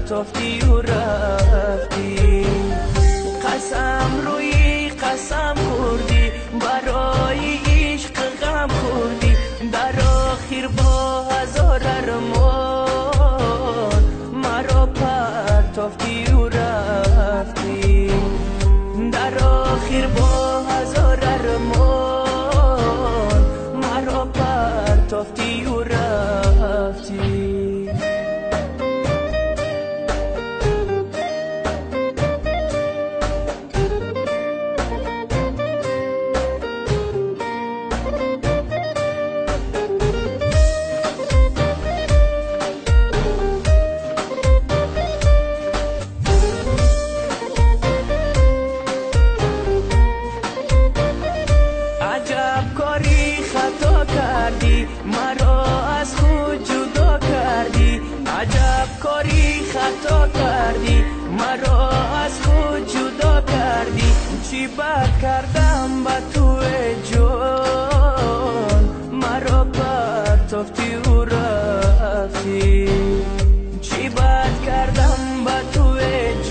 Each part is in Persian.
پرتافتی و رفتی. قسم روی قسم خوردی، برای عشق غم خوردی، در آخر با هزار ارمان مرا پرتافتی و رفتی. در آخر با هزار ارمان مرا پرتافتی و رفتی. مرا از خود جدا کردی، عجب کاری خطا کردی، مرا از خود جدا کردی. چی بد کردم به تو جان، مرا پرتافتی و رفتی. چی بد کردم به تو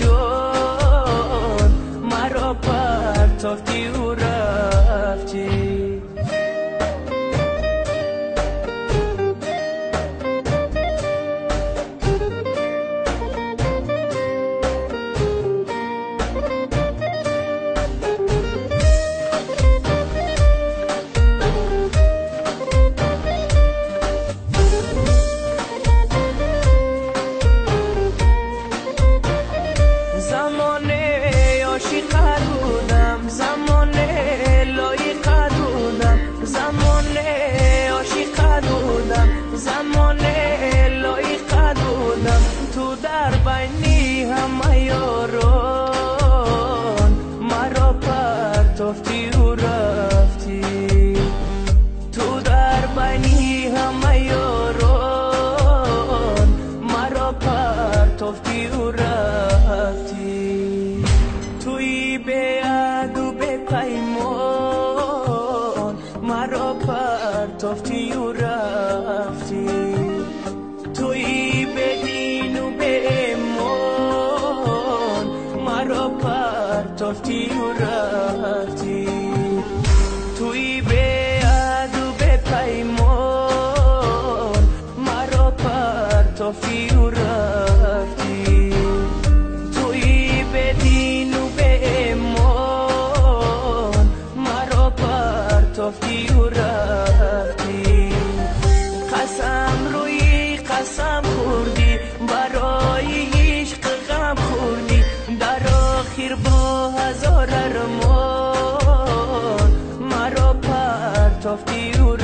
جان، مرا پرتافتی و رفتی. زمانه لایق بودم، تو در بینی همه یاران مرا پرتافتی و رفتی. تو در بینی همه یاران مرا پرتافتی و رفتی. توی به عهد و به پیمان مرا پرتافتی و رفتی. توی به دین و به ایمان مرا پرتافتی و رفتی. توی به عهد و به پیمان مرا پرتافتی و رفتی. توی به دین و به ایمان مرا پرتافتی و رفتی. قسم روی قسم خوردی، برای عشق غم خوردی، در آخر با هزار ارمان مرا پرتافتی و